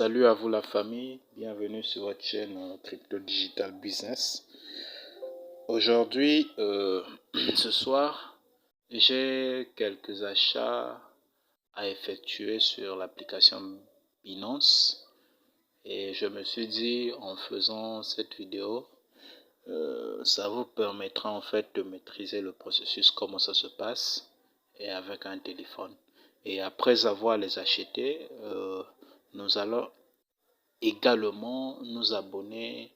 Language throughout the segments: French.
Salut à vous la famille, bienvenue sur votre chaîne Crypto Digital Business. Aujourd'hui, ce soir, j'ai quelques achats à effectuer sur l'application Binance et je me suis dit en faisant cette vidéo, ça vous permettra en fait de maîtriser le processus, comment ça se passe et avec un téléphone. Et après avoir les achetés, nous allons également nous abonner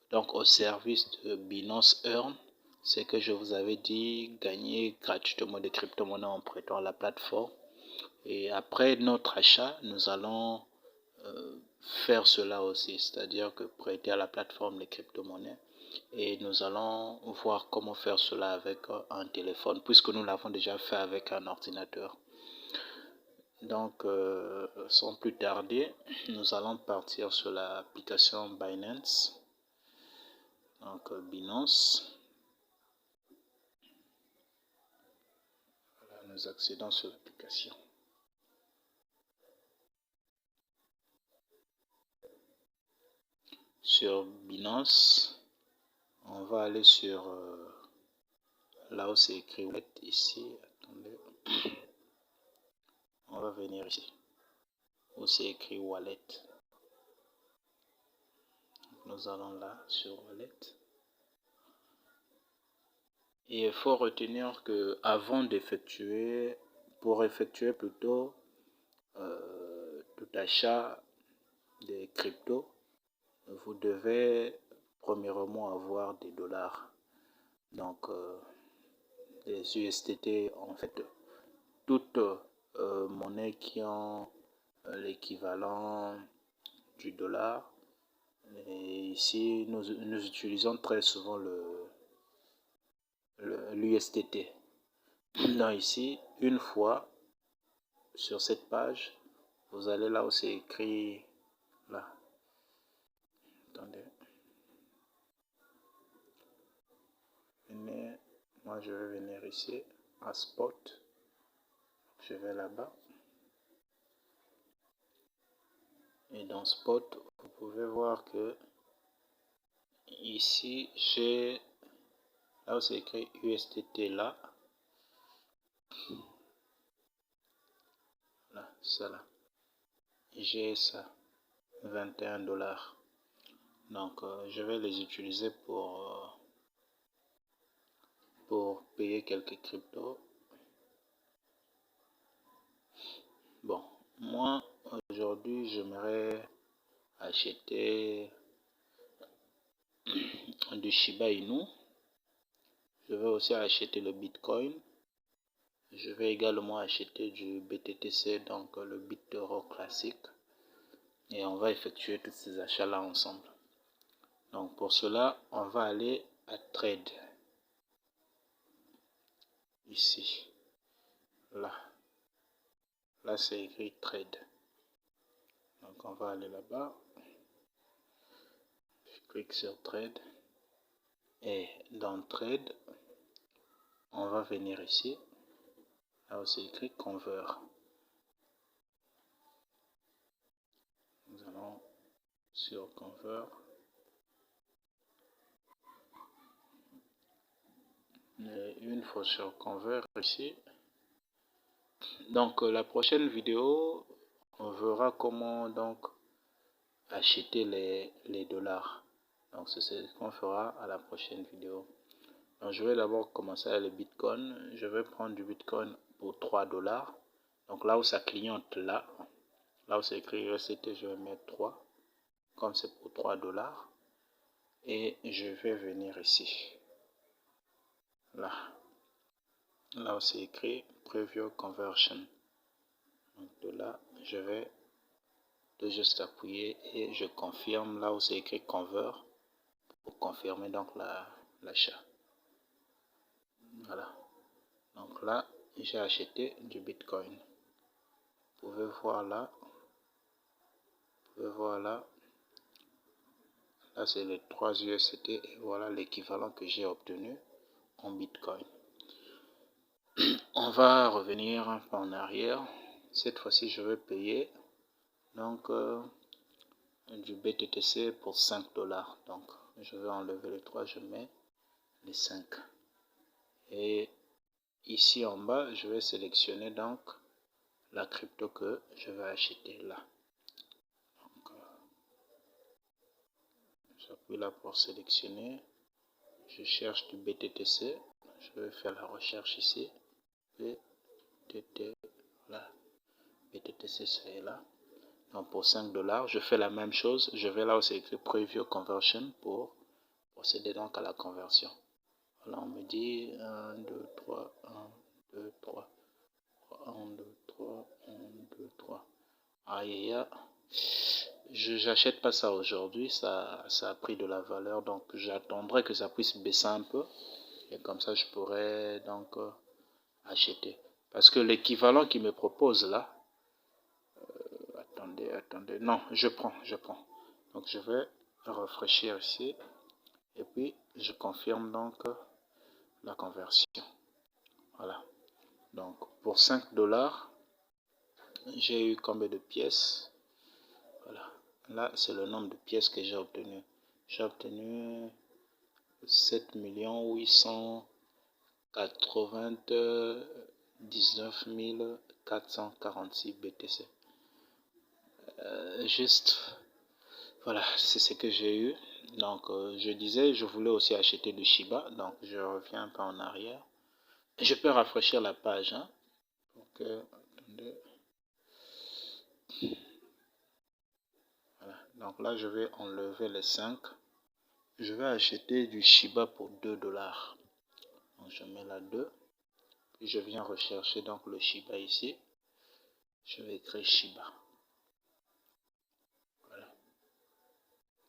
donc au service de Binance Earn. C'est que je vous avais dit, gagner gratuitement des crypto-monnaies en prêtant à la plateforme. Et après notre achat, nous allons faire cela aussi, c'est-à-dire que prêter à la plateforme les crypto-monnaies. Et nous allons voir comment faire cela avec un téléphone, puisque nous l'avons déjà fait avec un ordinateur. Donc, sans plus tarder, nous allons partir sur l'application Binance. Donc, Binance. Voilà, nous accédons sur l'application. Sur Binance, on va aller sur là où c'est écrit Wallet ici. Attendez. On va venir ici où c'est écrit Wallet. Nous allons là sur Wallet. Et il faut retenir que avant d'effectuer, pour effectuer plutôt tout achat des cryptos, vous devez premièrement avoir des dollars. Donc les USDT, en fait, toutes monnaies qui ont l'équivalent du dollar. Et ici, nous utilisons très souvent l'USDT. Donc ici, une fois sur cette page, vous allez là où c'est écrit là. Attendez. Moi, je vais venir ici à Spot. Je vais là-bas. Et dans Spot, vous pouvez voir que ici, j'ai là où c'est écrit USDT là. Là, ça là. J'ai ça. 21 $. Donc, je vais les utiliser pour payer quelques cryptos. Bon, moi, aujourd'hui, j'aimerais acheter du Shiba Inu. Je vais aussi acheter le Bitcoin. Je vais également acheter du BTTC, donc le BitToro classique. Et on va effectuer tous ces achats-là ensemble. Donc pour cela, on va aller à Trade. Ici. Là. Là, c'est écrit Trade. Donc on va aller là-bas. Je clique sur Trade. Et dans Trade, on va venir ici. Là où c'est écrit Convert. Nous allons sur Convert. Et une fois sur Convert ici. Donc la prochaine vidéo, on verra comment donc acheter les dollars. Donc c'est ce qu'on fera à la prochaine vidéo. Donc je vais d'abord commencer avec le Bitcoin. Je vais prendre du Bitcoin pour 3 $. Donc là où ça clignote là où c'est écrit USDT, je vais mettre 3. Comme c'est pour 3 $. Et je vais venir ici. Là où c'est écrit Preview Conversion. Donc de là, je vais juste appuyer et je confirme là où c'est écrit Convert pour confirmer donc l'achat. Voilà. Donc là, j'ai acheté du Bitcoin. Vous pouvez voir là. Là, c'est les 3 USDT et voilà l'équivalent que j'ai obtenu en Bitcoin. On va revenir un peu en arrière. Cette fois-ci, je vais payer donc du BTTC pour 5 dollars. Donc je vais enlever les 3, je mets les 5. Et ici en bas, je vais sélectionner donc la crypto que je vais acheter là. J'appuie là pour sélectionner. Je cherche du BTTC. Je vais faire la recherche ici. BTT, là. BTTC, c'est là. Donc pour 5 dollars, je fais la même chose. Je vais là où c'est écrit Preview Conversion pour procéder donc à la conversion. Voilà, on me dit 1, 2, 3, 1, 2, 3. 1, 2, 3, 1, 2, 3. Aïe, aïe, j'achète pas ça aujourd'hui, ça a pris de la valeur, donc j'attendrai que ça puisse baisser un peu et comme ça je pourrais donc acheter. Parce que l'équivalent qu'il me propose là, attendez, non, je prends. Donc je vais rafraîchir ici et puis je confirme donc la conversion. Voilà. Donc pour 5 dollars, j'ai eu combien de pièces? Voilà. Là, c'est le nombre de pièces que j'ai obtenu. J'ai obtenu 7 899 446 BTC. Juste, voilà, c'est ce que j'ai eu. Donc, je disais, je voulais aussi acheter du Shiba. Donc, je reviens un peu en arrière. Je peux rafraîchir la page. Hein. Donc, attendez. Voilà. Donc là, je vais enlever les 5. Je vais acheter du Shiba pour 2 dollars. Donc, je mets là 2. Puis je viens rechercher donc le Shiba ici. Je vais écrire Shiba. Voilà.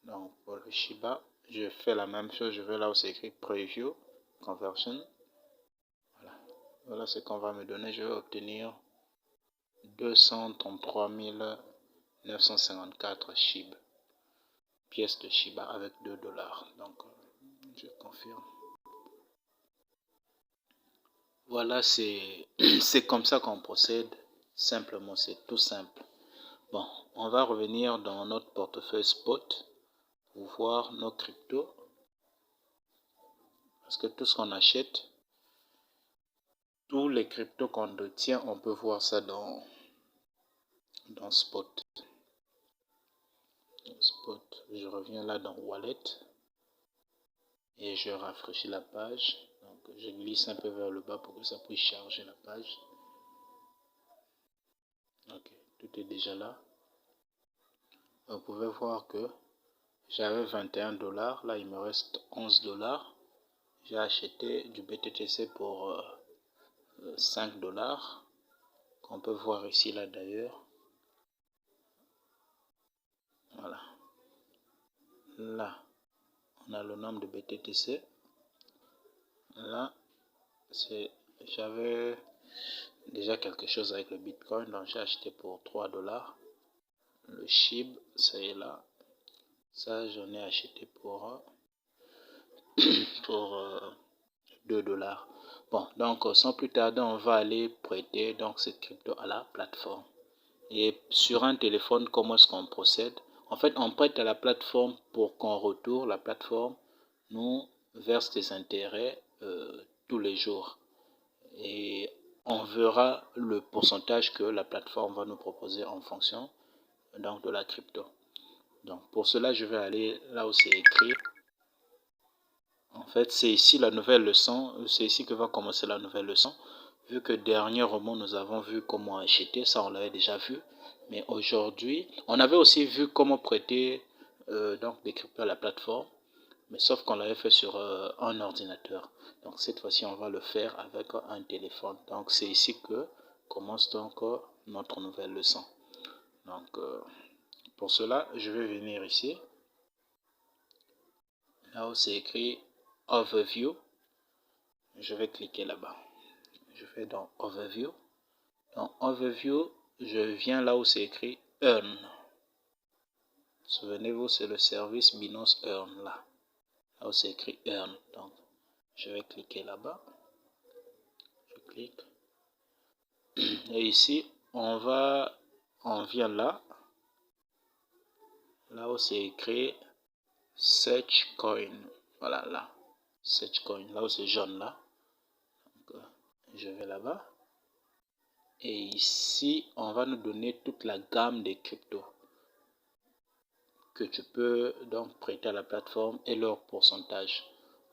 Donc pour le Shiba, je fais la même chose. Je vais là où c'est écrit Preview Conversion. Voilà. Voilà ce qu'on va me donner. Je vais obtenir 233 954 Shiba. Pièces de Shiba avec 2 dollars. Donc je confirme. Voilà, c'est comme ça qu'on procède. Simplement, c'est tout simple. Bon, on va revenir dans notre portefeuille spot pour voir nos cryptos. Parce que tout ce qu'on achète, tous les cryptos qu'on détient, on peut voir ça dans spot. Je reviens là dans Wallet et je rafraîchis la page. Donc je glisse un peu vers le bas pour que ça puisse charger la page. Ok, tout est déjà là. Vous pouvez voir que j'avais 21 dollars. Là, il me reste 11 dollars. J'ai acheté du BTTC pour 5 dollars. Qu'on peut voir ici, là d'ailleurs. Voilà. Là, on a le nombre de BTTC. Là, j'avais déjà quelque chose avec le Bitcoin. Donc, j'ai acheté pour 3 dollars. Le SHIB, c'est là. Ça, j'en ai acheté pour 2 dollars. Bon, donc sans plus tarder, on va aller prêter donc cette crypto à la plateforme. Et sur un téléphone, comment est-ce qu'on procède? En fait, on prête à la plateforme pour qu'en retour, la plateforme nous verse des intérêts tous les jours. Et on verra le pourcentage que la plateforme va nous proposer en fonction donc, de la crypto. Donc pour cela, je vais aller là où c'est écrit. En fait, c'est ici la nouvelle leçon. C'est ici que va commencer la nouvelle leçon. Vu que dernièrement, nous avons vu comment acheter. Ça, on l'avait déjà vu. Mais aujourd'hui, on avait aussi vu comment prêter donc des cryptos à la plateforme. Mais sauf qu'on l'avait fait sur un ordinateur. Donc cette fois-ci, on va le faire avec un téléphone. Donc c'est ici que commence donc notre nouvelle leçon. Donc pour cela, je vais venir ici. Là où c'est écrit Overview. Je vais cliquer là-bas. Je vais dans Overview. Dans Overview, je viens là où c'est écrit Earn. Souvenez-vous, c'est le service Binance Earn là. Là où c'est écrit Earn. Donc, je vais cliquer là-bas. Je clique. Et ici, on vient là. là où c'est écrit Searchcoin. Voilà, là. Searchcoin, là où c'est jaune, là. Donc, je vais là-bas. Et ici, on va nous donner toute la gamme des cryptos que tu peux donc prêter à la plateforme et leur pourcentage.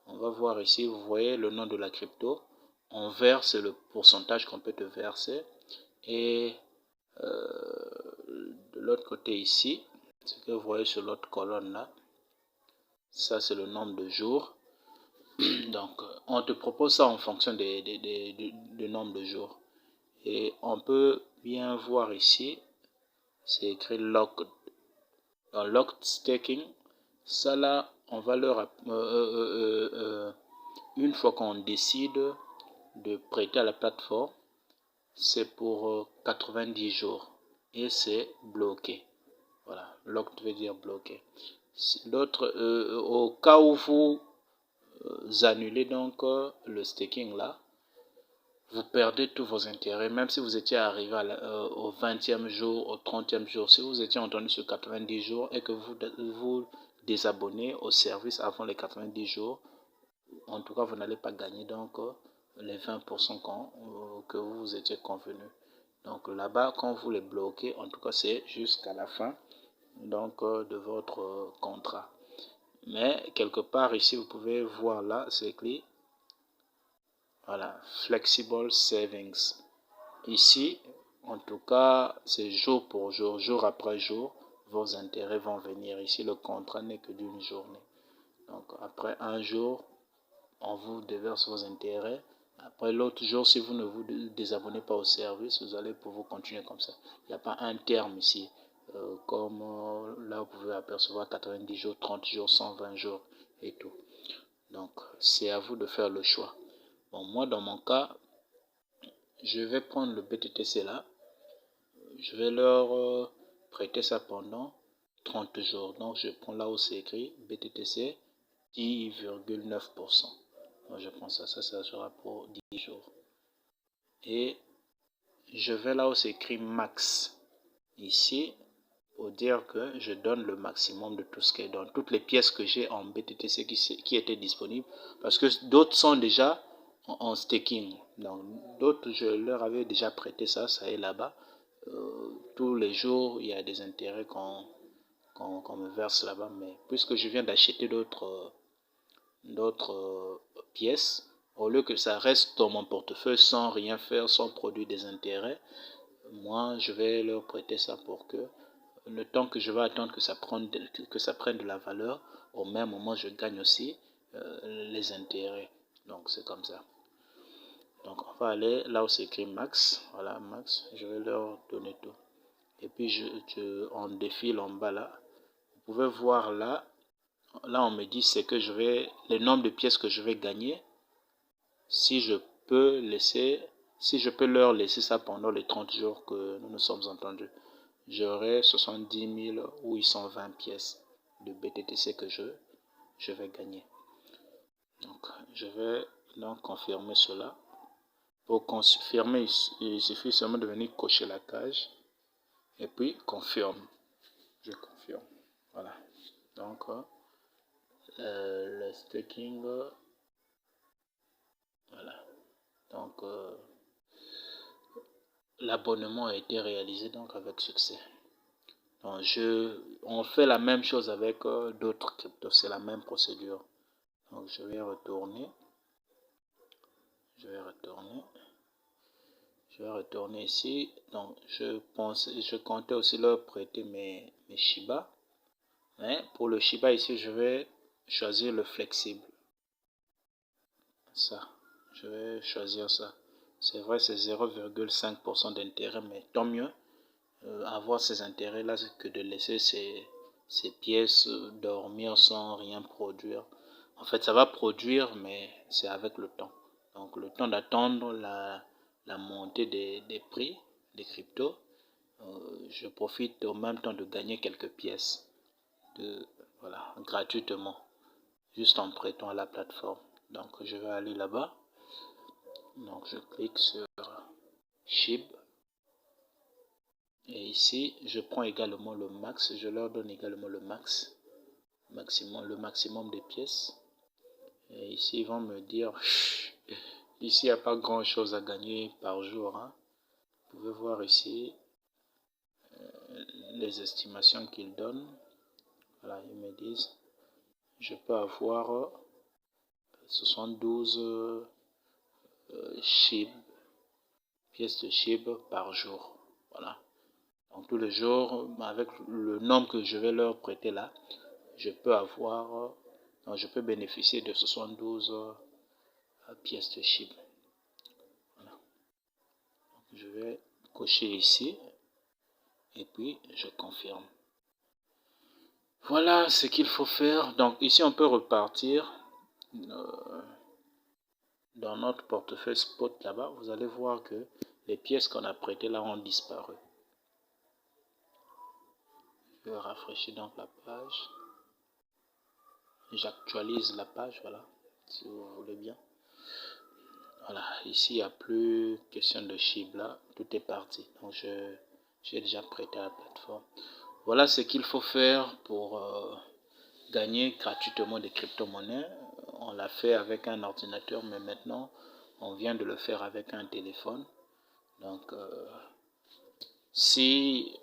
On va voir ici, vous voyez le nom de la crypto. En vert, c'est le pourcentage qu'on peut te verser. Et de l'autre côté ici, ce que vous voyez sur l'autre colonne là, ça c'est le nombre de jours. Donc, on te propose ça en fonction du nombre de jours. Et on peut bien voir ici, c'est écrit locked. Dans locked staking, ça là, on va leur une fois qu'on décide de prêter à la plateforme, c'est pour 90 jours et c'est bloqué. Voilà, locked veut dire bloqué. L'autre, au cas où vous annulez donc le staking là, vous perdez tous vos intérêts, même si vous étiez arrivé au 20e jour, au 30e jour. Si vous étiez entendu sur 90 jours et que vous vous désabonnez au service avant les 90 jours, en tout cas, vous n'allez pas gagner donc les 20% que vous étiez convenu. Donc là-bas, quand vous les bloquez, en tout cas, c'est jusqu'à la fin donc, de votre contrat. Mais quelque part ici, vous pouvez voir là, c'est écrit, voilà, Flexible Savings. Ici, en tout cas, c'est jour pour jour, jour après jour, vos intérêts vont venir. Ici, le contrat n'est que d'une journée. Donc, après un jour, on vous déverse vos intérêts. Après l'autre jour, si vous ne vous désabonnez pas au service, vous allez pouvoir continuer comme ça. Il n'y a pas un terme ici. Comme là, vous pouvez apercevoir 90 jours, 30 jours, 120 jours et tout. Donc, c'est à vous de faire le choix. Bon, moi, dans mon cas, je vais prendre le BTTC là. Je vais leur prêter ça pendant 30 jours. Donc, je prends là où c'est écrit BTTC 10,9%. Donc, je prends ça. Ça sera pour 10 jours. Et je vais là où c'est écrit max. Ici, pour dire que je donne le maximum de tout ce qui est dans toutes les pièces que j'ai en BTTC qui étaient disponibles. Parce que d'autres sont déjà en staking. Donc, d'autres, je leur avais déjà prêté ça est là-bas. Tous les jours, il y a des intérêts qu'on me verse là-bas. Mais puisque je viens d'acheter d'autres pièces, au lieu que ça reste dans mon portefeuille sans rien faire, sans produire des intérêts, moi, je vais leur prêter ça pour que le temps que je vais attendre que ça prenne de la valeur, au même moment, je gagne aussi les intérêts. Donc, c'est comme ça. Donc, on va aller là où c'est écrit max. Voilà, max. Je vais leur donner tout. Et puis, on défile en bas là. Vous pouvez voir là. Là, on me dit c'est que les nombres de pièces que je vais gagner. Si je peux leur laisser ça pendant les 30 jours que nous nous sommes entendus, j'aurai 70 820 pièces de BTTC que je vais gagner. Donc, je vais donc confirmer cela. Pour confirmer, il suffit seulement de venir cocher la case et puis confirme. Je confirme. Voilà. Donc, le staking, voilà. Donc, l'abonnement a été réalisé donc avec succès. Donc, on fait la même chose avec d'autres cryptos. C'est la même procédure. Donc, je vais retourner. Je vais retourner ici. Donc, je comptais aussi leur prêter mes Shiba. Mais pour le Shiba ici, je vais choisir le flexible. Ça. Je vais choisir ça. C'est vrai, c'est 0,5% d'intérêt, mais tant mieux avoir ces intérêts-là que de laisser ces pièces dormir sans rien produire. En fait, ça va produire, mais c'est avec le temps. Donc, le temps d'attendre la montée des prix des cryptos, je profite au même temps de gagner quelques pièces voilà, gratuitement, juste en prêtant à la plateforme. Donc, je vais aller là-bas. Donc, je clique sur SHIB. Et ici, je prends également le max. Je leur donne également le le maximum de pièces. Et ici, ils vont me dire, ici, il n'y a pas grand chose à gagner par jour. Hein. Vous pouvez voir ici les estimations qu'ils donnent. Voilà, ils me disent, je peux avoir 72 pièces de SHIB par jour. Voilà. Donc tous les jours, avec le nombre que je vais leur prêter là, je peux bénéficier de 72 pièces de SHIB. Voilà. Donc, je vais cocher ici et puis je confirme. Voilà ce qu'il faut faire. Donc ici on peut repartir dans notre portefeuille spot là-bas. Vous allez voir que les pièces qu'on a prêtées là ont disparu. Je vais rafraîchir donc la page. J'actualise la page, voilà, si vous voulez bien. Voilà, ici il n'y a plus question de SHIB là, tout est parti. Donc j'ai déjà prêté à la plateforme. Voilà ce qu'il faut faire pour gagner gratuitement des crypto-monnaies. On l'a fait avec un ordinateur, mais maintenant on vient de le faire avec un téléphone. Donc si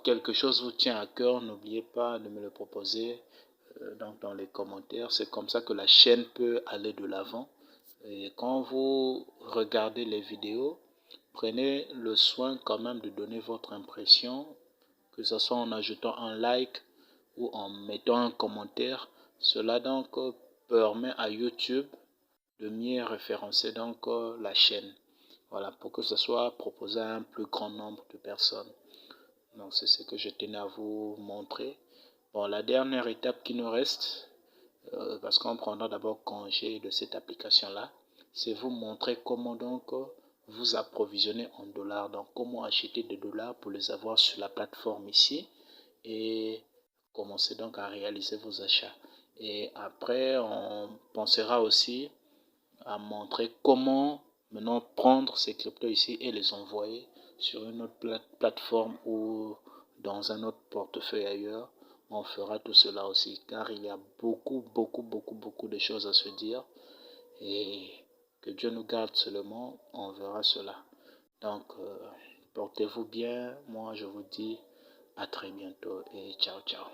quelque chose vous tient à cœur, n'oubliez pas de me le proposer donc dans les commentaires. C'est comme ça que la chaîne peut aller de l'avant. Et quand vous regardez les vidéos, prenez le soin quand même de donner votre impression, que ce soit en ajoutant un like ou en mettant un commentaire. Cela donc permet à YouTube de mieux référencer donc la chaîne. Voilà, pour que ce soit proposé à un plus grand nombre de personnes. Donc c'est ce que je tenais à vous montrer. Bon, la dernière étape qui nous reste, parce qu'on prendra d'abord congé de cette application-là, c'est vous montrer comment donc vous approvisionner en dollars. Donc comment acheter des dollars pour les avoir sur la plateforme ici et commencer donc à réaliser vos achats. Et après, on pensera aussi à montrer comment maintenant prendre ces cryptos ici et les envoyer sur une autre plateforme ou dans un autre portefeuille ailleurs. On fera tout cela aussi car il y a beaucoup de choses à se dire et que Dieu nous garde seulement, on verra cela. Donc portez-vous bien, moi je vous dis à très bientôt et ciao ciao.